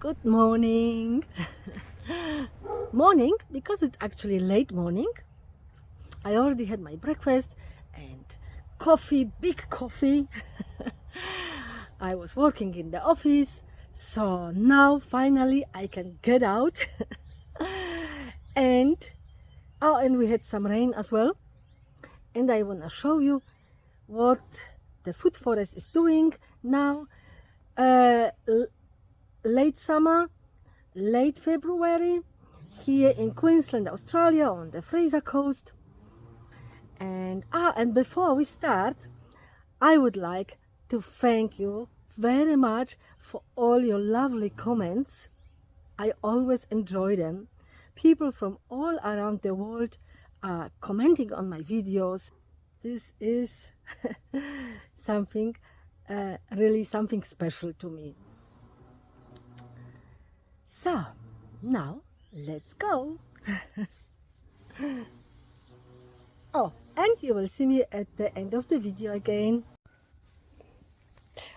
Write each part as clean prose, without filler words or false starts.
Good morning. Morning because it's actually late morning. I already had my breakfast and coffee, big coffee. I was working in the office, so now finally I can get out. and we had some rain as well. And I want to show you what the food forest is doing now. Late summer, late February, here in Queensland, Australia, on the Fraser Coast. And before we start, I would like to thank you very much for all your lovely comments. I always enjoy them. People from all around the world are commenting on my videos. This is something, really something special to me. So, now let's go. Oh, and you will see me at the end of the video again.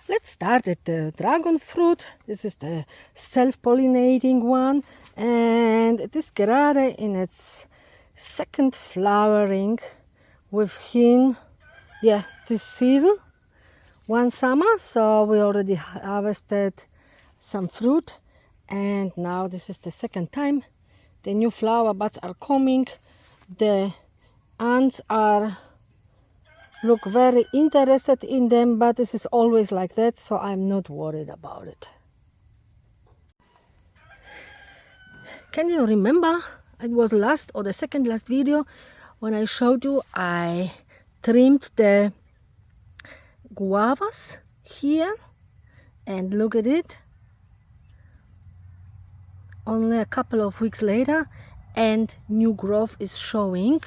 Let's start at the dragon fruit. This is the self-pollinating one, and it is gerade in its second flowering within this season, one summer. So we already harvested some fruit, and now this is the second time. The new flower buds are coming. The ants look very interested in them, but this is always like that, so I'm not worried about it. Can you remember, it was last or the second last video when I showed you I trimmed the guavas here, and look at it, only a couple of weeks later and new growth is showing.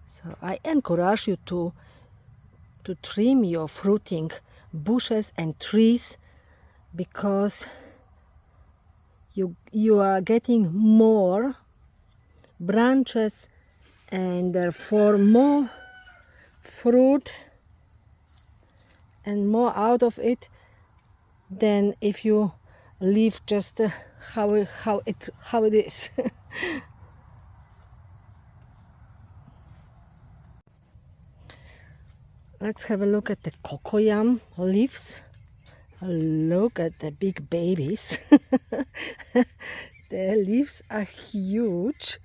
So I encourage you to trim your fruiting bushes and trees, because you are getting more branches and therefore more fruit and more out of it than if you leave just how it is. Let's have a look at the cocoyam leaves. Look at the big babies. The leaves are huge.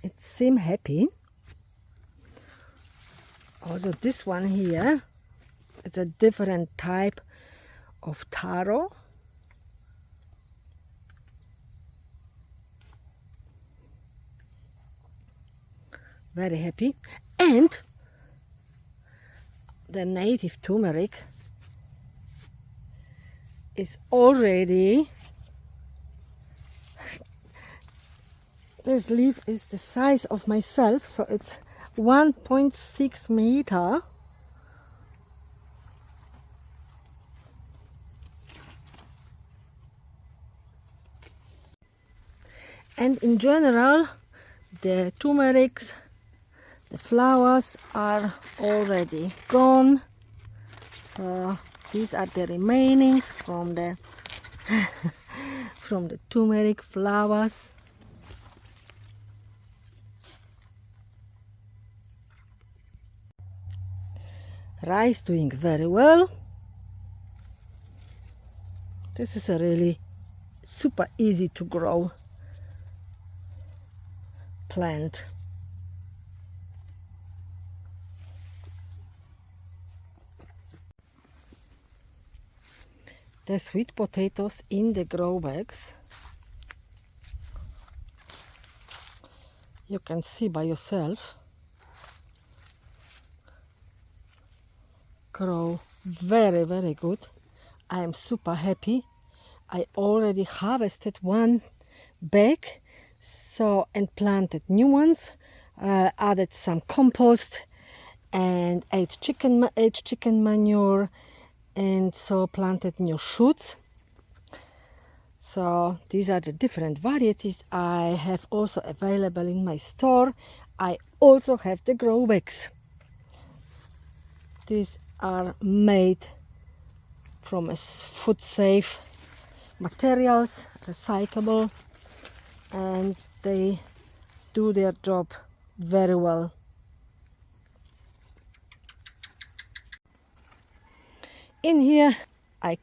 It seems happy. Also this one here, it's a different type of taro. Very happy. And the native turmeric is already, this leaf is the size of myself, so it's 1.6 meter. And in general, the turmerics, the flowers are already gone. So these are the remainings from the from the turmeric flowers. Rice doing very well. This is a really super easy to grow plant. The sweet potatoes in the grow bags, you can see by yourself, grow very, very good. I am super happy. I already harvested one bag, so, and planted new ones, added some compost and ate chicken manure, and so planted new shoots. So these are the different varieties I have also available in my store. I also have the grow bags. These are made from food safe materials, recyclable, and they do their job very well. In here I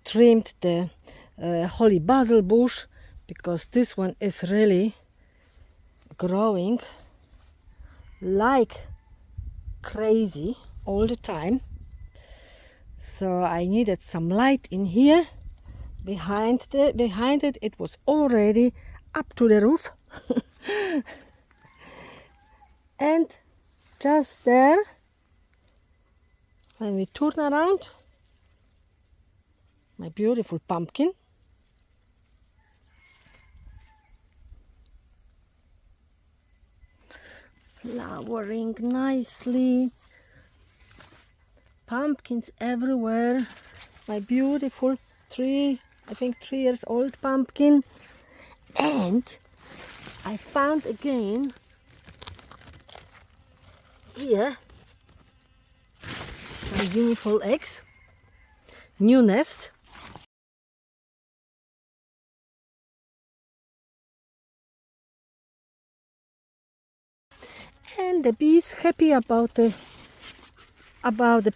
trimmed the holy basil bush, because this one is really growing like crazy all the time. So I needed some light in here. Behind it, it was already up to the roof. And just there, when we turn around, my beautiful pumpkin. Flowering nicely. Pumpkins everywhere. My beautiful I think 3 years old pumpkin. And I found again here some beautiful eggs. New nest. And the bees happy about the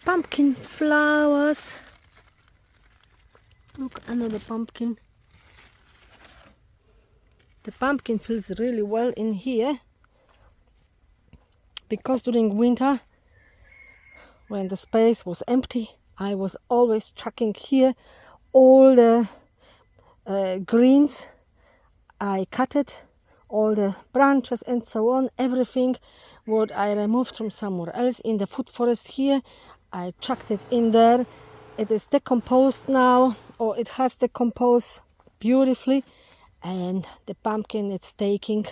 pumpkin flowers. Look, another pumpkin. The pumpkin feels really well in here, because during winter, when the space was empty, I was always chucking here all the greens. I cut it, all the branches and so on, everything what I removed from somewhere else in the food forest here, I chucked it in there. It is decomposed now, or it has decomposed beautifully, and the pumpkin is taking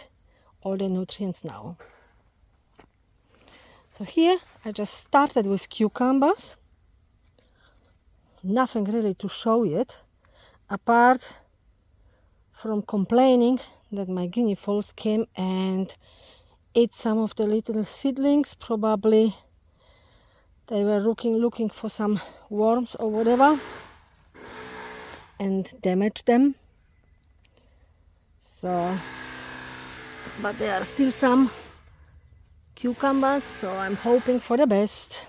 all the nutrients now. So here I just started with cucumbers. Nothing really to show yet, apart from complaining that my guinea fowls came and ate some of the little seedlings. Probably they were looking for some worms or whatever and damaged them. So, but there are still some cucumbers, so I'm hoping for the best.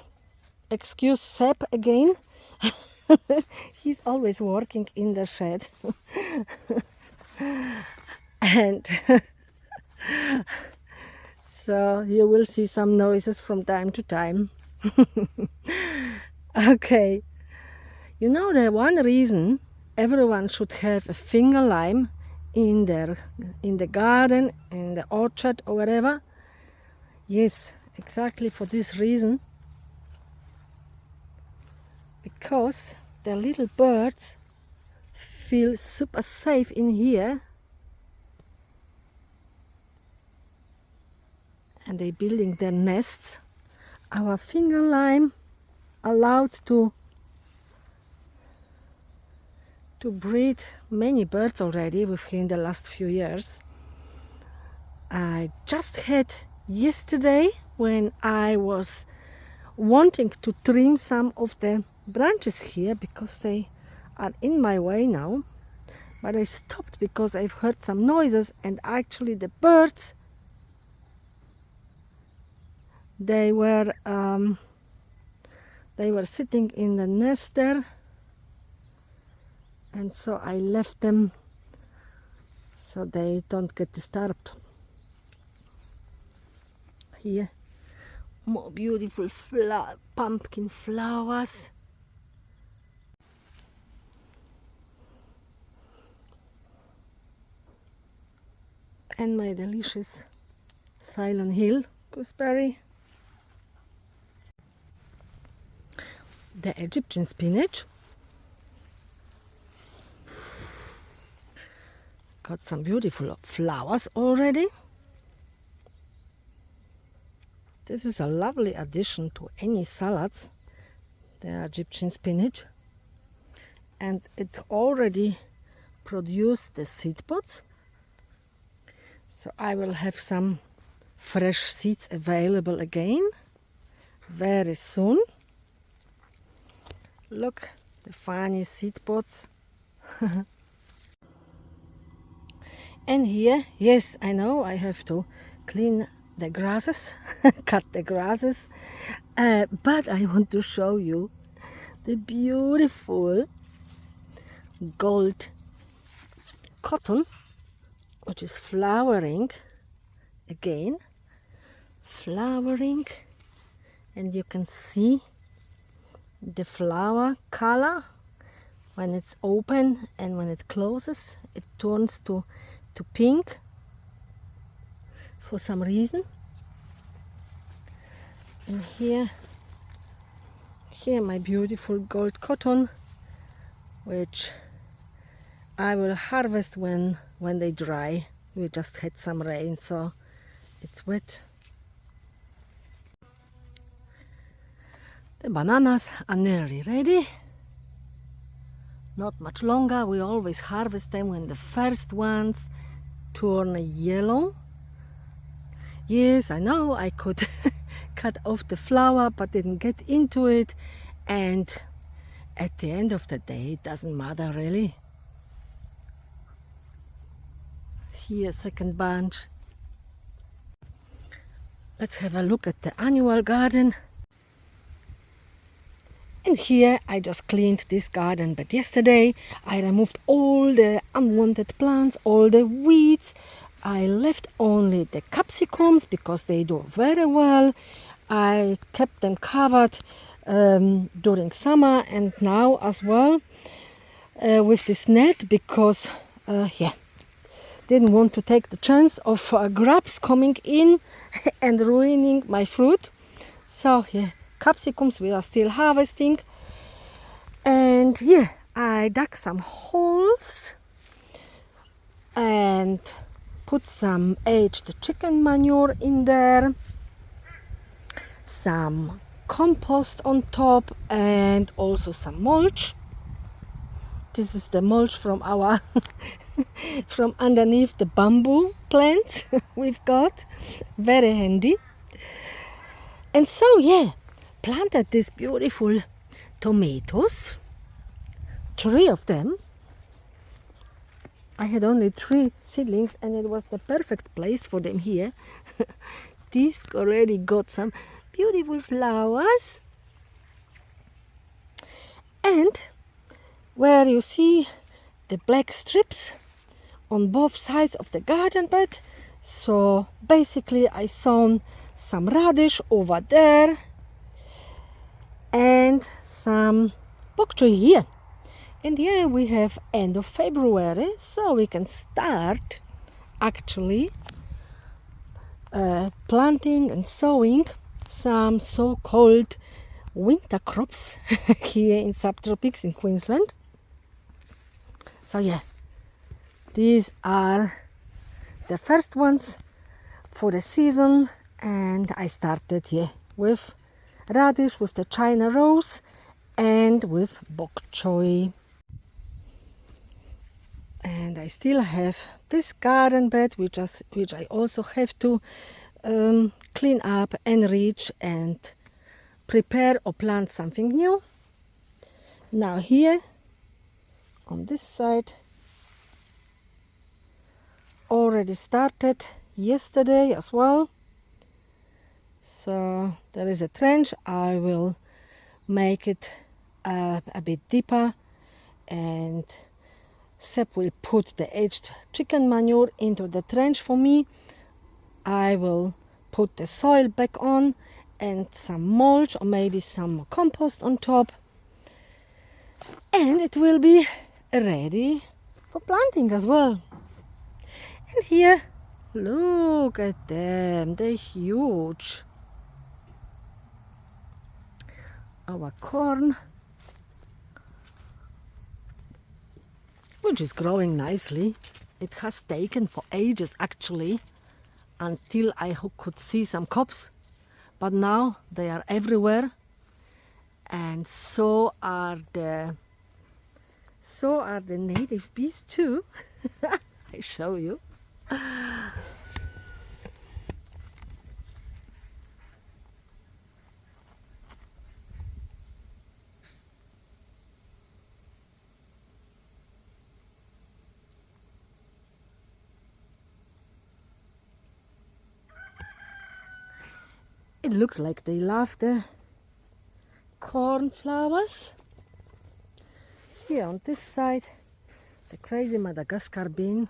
Excuse Seb again. He's always working in the shed. And so you will see some noises from time to time. Okay, you know, the one reason everyone should have a finger lime in the garden, in the orchard or wherever. Yes, exactly for this reason, because the little birds feel super safe in here, and they're building their nests. Our finger lime allowed to breed many birds already within the last few years. I just had yesterday, when I was wanting to trim some of the branches here because they are in my way now, but I stopped because I've heard some noises, and actually the birds, they were sitting in the nest there, and so I left them so they don't get disturbed. Here, more beautiful pumpkin flowers. And my delicious Ceylon Hill gooseberry. The Egyptian spinach. Got some beautiful flowers already. This is a lovely addition to any salads, the Egyptian spinach. And it's already produce the seed pods. So I will have some fresh seeds available again very soon. Look, the funny seed pods. And here, yes, I know I have to clean the grasses, cut the grasses, but I want to show you the beautiful gold cotton, which is flowering again, flowering, and you can see the flower color when it's open, and when it closes it turns to pink for some reason. And here my beautiful gold cotton, which I will harvest when they dry. We just had some rain, so it's wet. The bananas are nearly ready. Not much longer. We always harvest them when the first ones turn yellow. Yes, I know I could cut off the flower, but didn't get into it, and at the end of the day it doesn't matter really. Here, second bunch. Let's have a look at the annual garden. And here I just cleaned this garden bed yesterday. I removed all the unwanted plants, all the weeds. I left only the capsicums because they do very well. I kept them covered during summer and now as well with this net because didn't want to take the chance of grubs coming in and ruining my fruit. So yeah, capsicums we are still harvesting, and yeah, I dug some holes and put some aged chicken manure in there, some compost on top, and also some mulch. This is the mulch from our from underneath the bamboo plants we've got, very handy. And so yeah, planted these beautiful tomatoes, 3 of them. I had only 3 seedlings and it was the perfect place for them here. These already got some beautiful flowers. And where you see the black strips on both sides of the garden bed, so basically I sown some radish over there and some bok choy here. And here we have end of February, so we can start actually planting and sowing some so-called winter crops here in Subtropics in Queensland. So yeah, these are the first ones for the season, and I started here with radish, with the China rose, and with bok choy. And I still have this garden bed which I also have to clean up, enrich and prepare or plant something new. Now here on this side already started yesterday as well. So there is a trench. I will make it a bit deeper, and Sep will put the aged chicken manure into the trench for me. I will put the soil back on and some mulch or maybe some compost on top, and it will be ready for planting as well. And here, look at them, they're huge. Our corn, which is growing nicely. It has taken for ages actually until I could see some cobs, but now they are everywhere, and so are the so are the native bees too. I show you. It looks like they love the cornflowers. Here on this side, the crazy Madagascar bean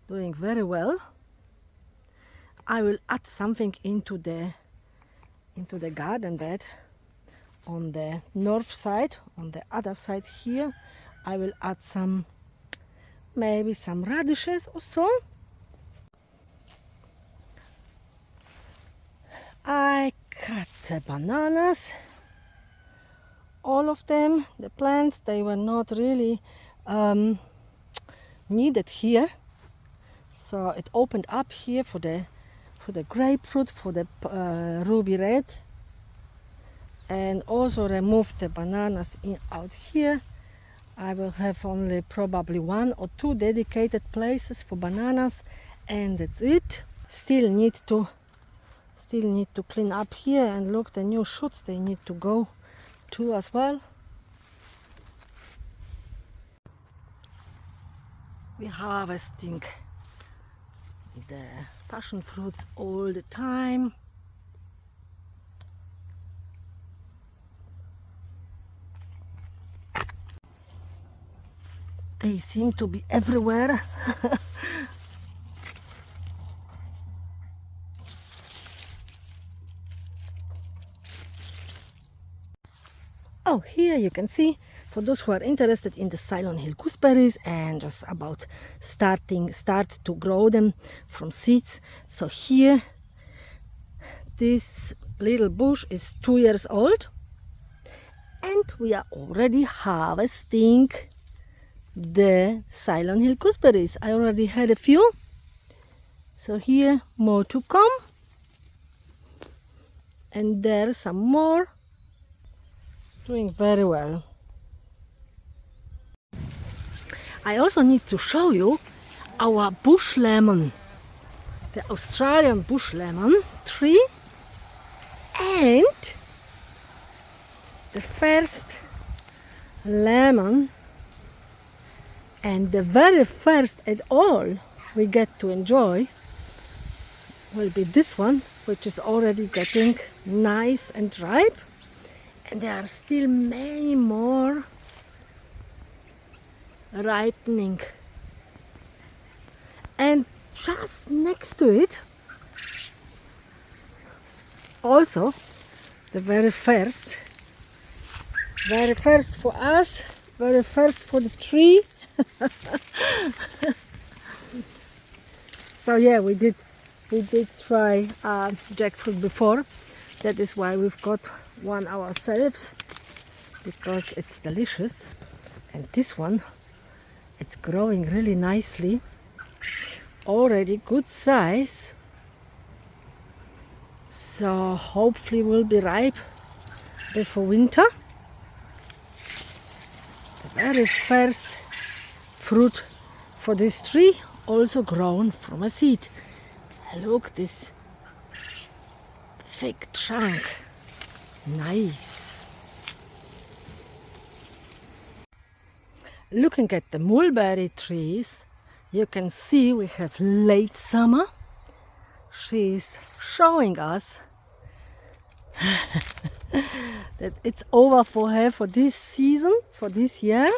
doing very well. I will add something into the garden bed on the north side. On the other side here, I will add maybe some radishes or so. I cut the bananas, all of them, the plants, they were not really needed here. So it opened up here for the grapefruit, for the ruby red, and also removed the bananas out here. I will have only probably 1 or 2 dedicated places for bananas, and that's it. Still need to clean up here, and look, the new shoots, they need to go too as well. We're harvesting the passion fruits all the time. They seem to be everywhere. Oh, here you can see, for those who are interested in the Ceylon Hill gooseberries and just about start to grow them from seeds. So here, this little bush is 2 years old, and we are already harvesting the Ceylon Hill gooseberries. I already had a few, so here more to come, and there some more. Doing very well. I also need to show you our bush lemon, the Australian bush lemon tree, and the first lemon and the very first at all we get to enjoy will be this one, which is already getting nice and ripe. And there are still many more ripening. And just next to it, also the very first for us, very first for the tree. So yeah, we did try jackfruit before. That is why we've got one ourselves, because it's delicious. And this one, it's growing really nicely, already good size, so hopefully will be ripe before winter. The very first fruit for this tree, also grown from a seed. Look, this thick trunk. Nice. Looking at the mulberry trees, you can see we have late summer. She's showing us that it's over for her for this season, for this year.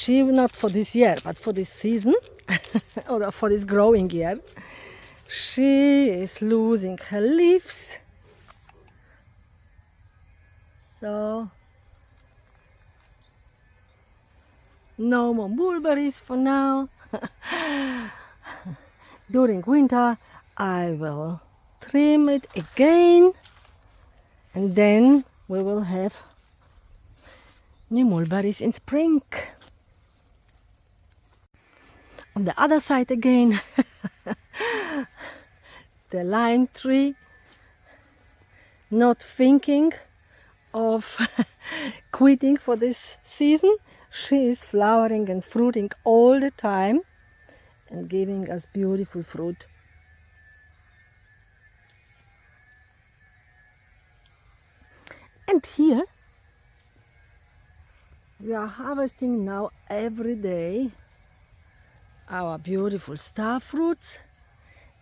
Not for this year, but for this season, or for this growing year. She is losing her leaves. So, no more mulberries for now. During winter, I will trim it again, and then we will have new mulberries in spring. On the other side again, the lime tree, not thinking of quitting for this season. She is flowering and fruiting all the time and giving us beautiful fruit. And here we are harvesting now every day our beautiful star fruits,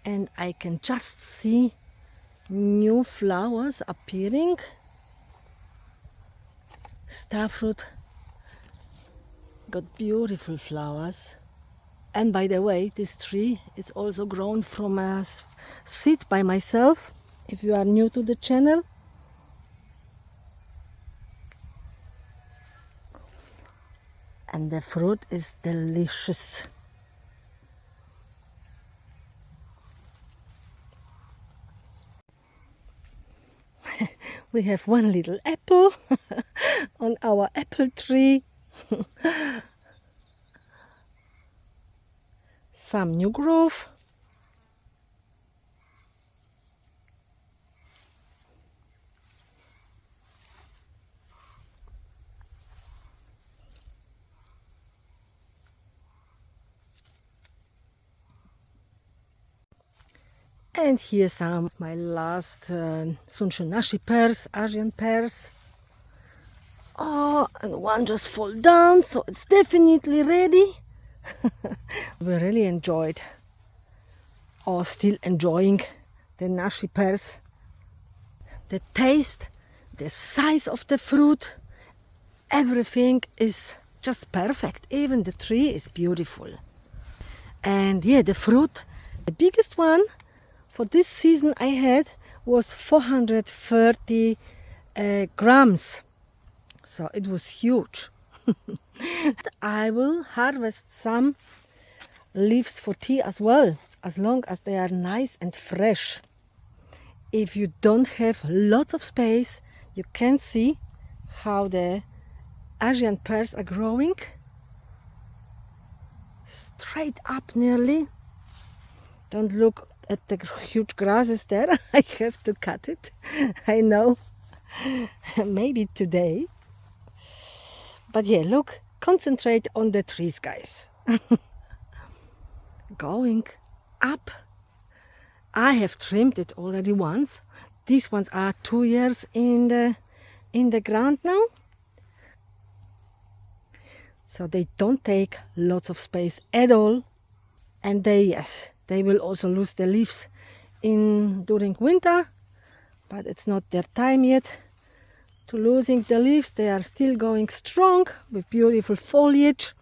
and I can just see new flowers appearing. Star fruit got beautiful flowers. And by the way, this tree is also grown from a seed by myself, if you are new to the channel. And the fruit is delicious. We have one little apple on our apple tree. Some new growth. And here some my last Sunshinashi pears, Asian pears. Oh, and one just fall down, so it's definitely ready. We really enjoyed, or still enjoying, the nashi pears. The taste, the size of the fruit, everything is just perfect. Even the tree is beautiful. And yeah, the fruit, the biggest one for this season I had was 430 grams. So it was huge. I will harvest some leaves for tea as well, as long as they are nice and fresh. If you don't have lots of space, you can see how the Asian pears are growing. Straight up nearly. Don't look at the huge grasses there. I have to cut it. I know. Maybe today. But yeah, look, concentrate on the trees, guys. Going up. I have trimmed it already once. These ones are 2 years in the ground now. So they don't take lots of space at all. And they will also lose the leaves during winter, but it's not their time yet to losing the leaves. They are still going strong with beautiful foliage.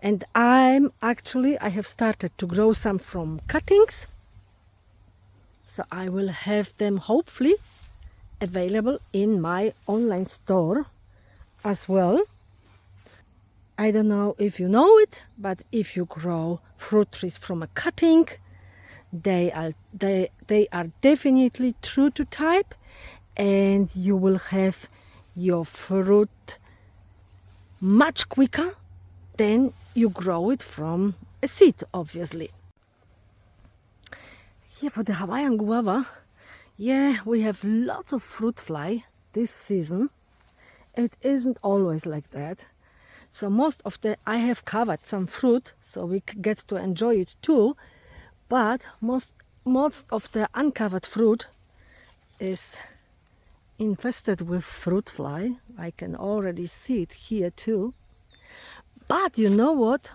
And I have started to grow some from cuttings. So I will have them hopefully available in my online store as well. I don't know if you know it, but if you grow fruit trees from a cutting, they are definitely true to type, and you will have your fruit much quicker than you grow it from a seed, obviously. Here for the Hawaiian guava, yeah, we have lots of fruit fly this season. It isn't always like that. So I have covered some fruit, so we get to enjoy it too. But most of the uncovered fruit is infested with fruit fly. I can already see it here too. But you know what?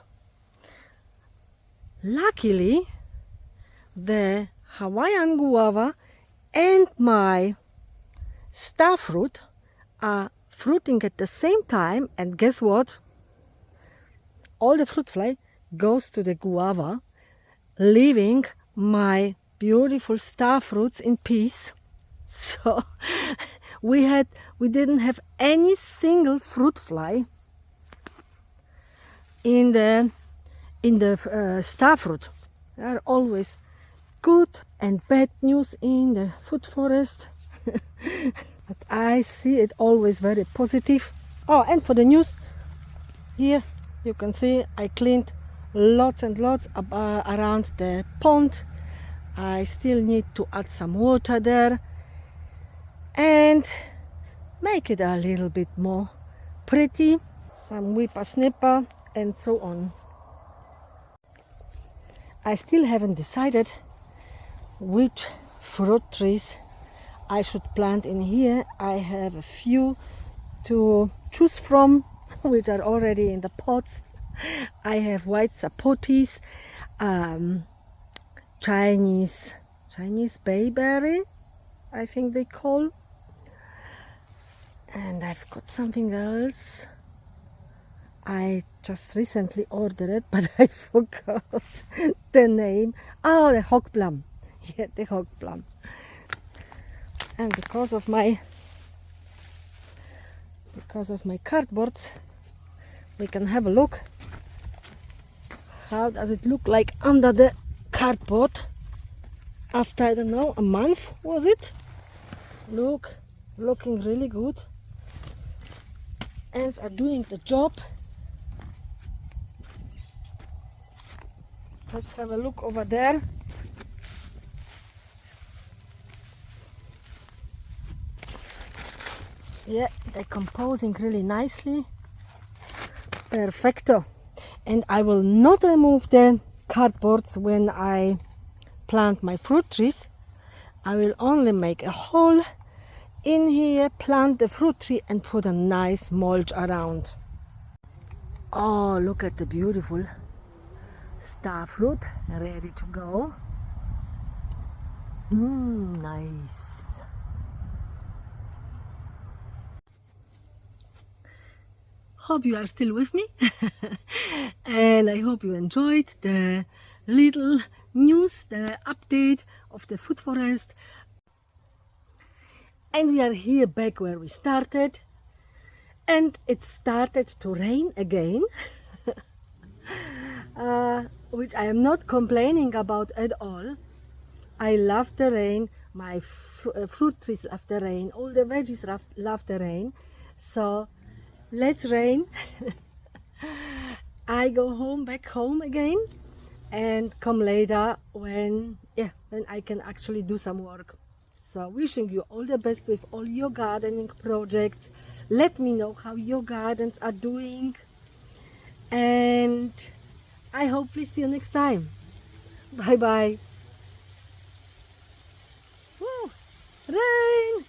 Luckily, the Hawaiian guava and my star fruit are fruiting at the same time, and guess what? All the fruit fly goes to the guava, leaving my beautiful star fruits in peace. So we didn't have any single fruit fly in the star fruit. There are always good and bad news in the food forest. But I see it always very positive. Oh, and for the news, here you can see I cleaned lots and lots around the pond. I still need to add some water there. And make it a little bit more pretty, some whippersnapper and so on. I still haven't decided which fruit trees I should plant in here. I have a few to choose from which are already in the pots. I have white sapotes, Chinese bayberry, I think they call, and I've got something else. I just recently ordered it, but I forgot the name. Oh, the hog plum. Yeah, the hog plum. And because of my cardboards, we can have a look. How does it look like under the cardboard after, I don't know, a month was it? Looking really good. Ants are doing the job. Let's have a look over there. Yeah, they're composing really nicely. Perfecto. And I will not remove the cardboards when I plant my fruit trees. I will only make a hole in here, plant the fruit tree and put a nice mulch around. Oh, look at the beautiful star fruit ready to go. Nice. Hope you are still with me and I hope you enjoyed the little news, the update of the food forest. And we are here back where we started, and it started to rain again. Which I am not complaining about at all. I love the rain, my fruit trees love the rain, all the veggies love the rain. So let's rain. I go back home again and come later when I can actually do some work. So wishing you all the best with all your gardening projects. Let me know how your gardens are doing, and I hope we see you next time. Bye bye. Woo, rain!